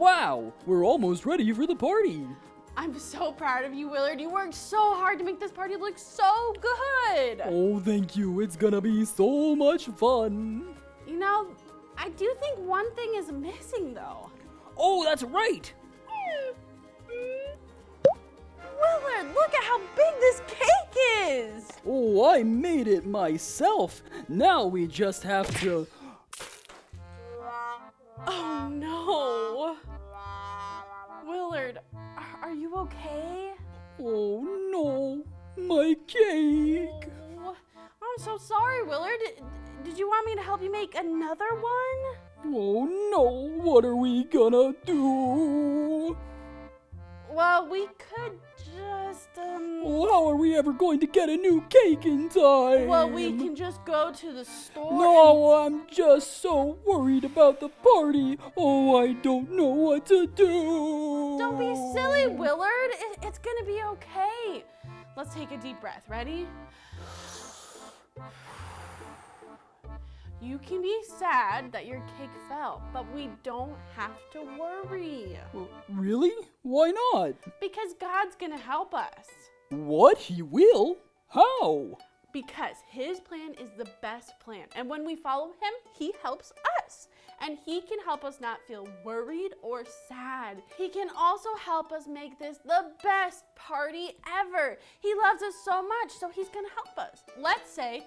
Wow, we're almost ready for the party. I'm so proud of you, Willard. You worked so hard to make this party look so good. Oh, thank you. It's gonna be so much fun. You know, I do think one thing is missing, though. Oh, that's right. Willard, look at how big this cake is. Oh, I made it myself. Now we just have to... Oh, no. Willard, are you okay? Oh, no. My cake. Oh, I'm so sorry, Willard. Did you want me to help you make another one? Oh, no. What are we gonna do? Well, we could just, Oh, how are we ever going to get a new cake in time? Well, we can just go to the store. No, I'm just so worried about the party. Oh, I don't know what to do. Don't be silly, Willard. It's gonna be okay. Let's take a deep breath. Ready? You can be sad that your cake fell, but we don't have to worry. Really? Why not? Because God's gonna help us. What? He will? How? Because his plan is the best plan. And when we follow him, he helps us. And he can help us not feel worried or sad. He can also help us make this the best party ever. He loves us so much, so he's gonna help us. Let's say,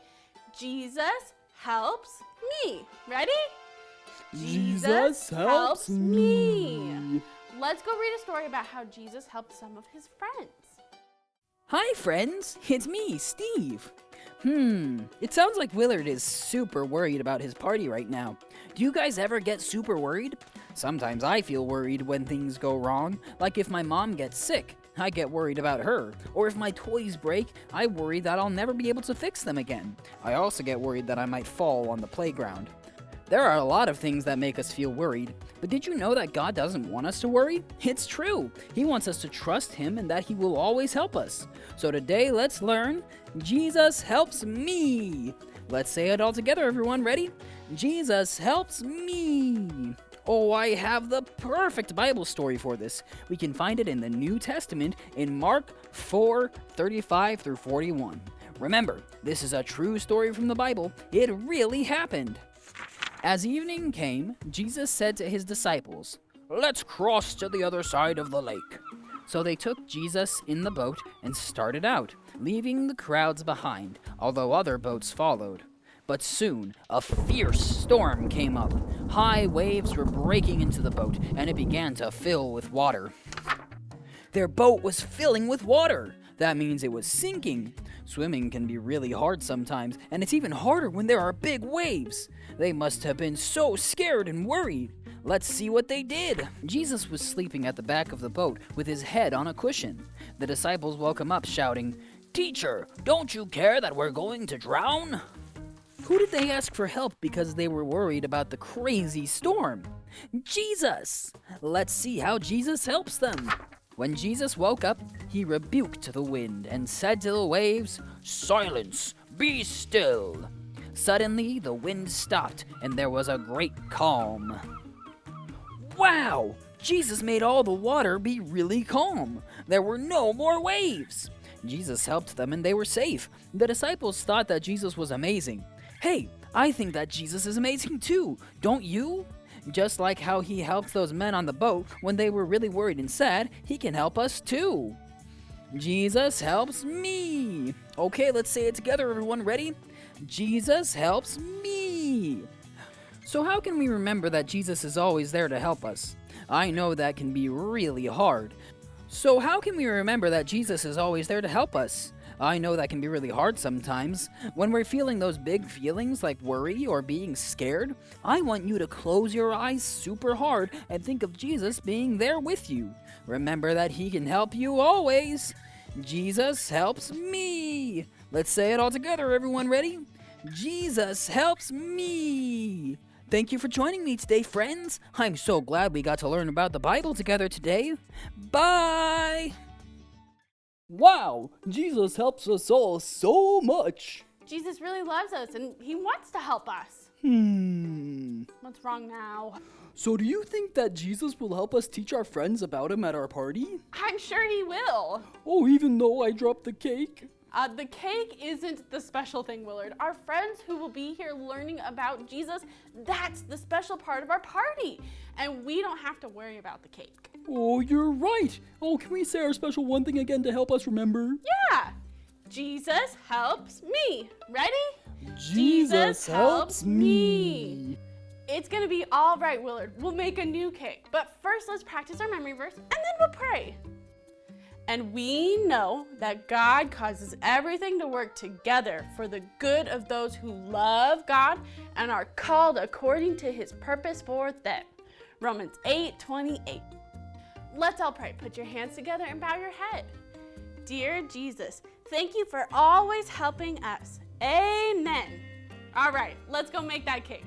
Jesus helps me. Ready? Jesus helps me. Let's go read a story about how Jesus helped some of his friends. Hi friends, it's me, Steve. It sounds like Willard is super worried about his party right now. Do you guys ever get super worried? Sometimes I feel worried when things go wrong, like if my mom gets sick. I get worried about her. Or if my toys break, I worry that I'll never be able to fix them again. I also get worried that I might fall on the playground. There are a lot of things that make us feel worried, but did you know that God doesn't want us to worry? It's true. He wants us to trust Him and that He will always help us. So today, let's learn, Jesus helps me. Let's say it all together, everyone. Ready? Jesus helps me. Oh, I have the perfect Bible story for this. We can find it in the New Testament in Mark 4:35 through 41. Remember, this is a true story from the Bible. It really happened. As evening came, Jesus said to his disciples, "Let's cross to the other side of the lake." So they took Jesus in the boat and started out, leaving the crowds behind, although other boats followed. But soon, a fierce storm came up. High waves were breaking into the boat, and it began to fill with water. Their boat was filling with water. That means it was sinking. Swimming can be really hard sometimes, and it's even harder when there are big waves. They must have been so scared and worried. Let's see what they did. Jesus was sleeping at the back of the boat with his head on a cushion. The disciples woke him up shouting, "Teacher, don't you care that we're going to drown?" Who did they ask for help because they were worried about the crazy storm? Jesus! Let's see how Jesus helps them. When Jesus woke up, he rebuked the wind and said to the waves, "Silence, be still." Suddenly, the wind stopped and there was a great calm. Wow! Jesus made all the water be really calm. There were no more waves. Jesus helped them and they were safe. The disciples thought that Jesus was amazing. Hey, I think that Jesus is amazing too, don't you? Just like how he helped those men on the boat when they were really worried and sad, he can help us too. Jesus helps me. Okay, let's say it together, everyone. Ready? Jesus helps me. So how can we remember that Jesus is always there to help us? I know that can be really hard. So how can we remember that Jesus is always there to help us? I know that can be really hard sometimes. When we're feeling those big feelings like worry or being scared, I want you to close your eyes super hard and think of Jesus being there with you. Remember that he can help you always. Jesus helps me. Let's say it all together, everyone. Ready? Jesus helps me. Thank you for joining me today, friends. I'm so glad we got to learn about the Bible together today. Bye! Wow, Jesus helps us all so much. Jesus really loves us and he wants to help us. What's wrong now? So do you think that Jesus will help us teach our friends about him at our party? I'm sure he will. Oh, even though I dropped the cake? The cake isn't the special thing, Willard. Our friends who will be here learning about Jesus, that's the special part of our party. And we don't have to worry about the cake. Oh, you're right. Oh, can we say our special one thing again to help us remember? Yeah. Jesus helps me. Ready? Jesus helps me. It's gonna be all right, Willard. We'll make a new cake. But first, let's practice our memory verse, and then we'll pray. And we know that God causes everything to work together for the good of those who love God and are called according to his purpose for them. Romans 8:28. Let's all pray. Put your hands together and bow your head. Dear Jesus, thank you for always helping us. Amen. All right, let's go make that cake.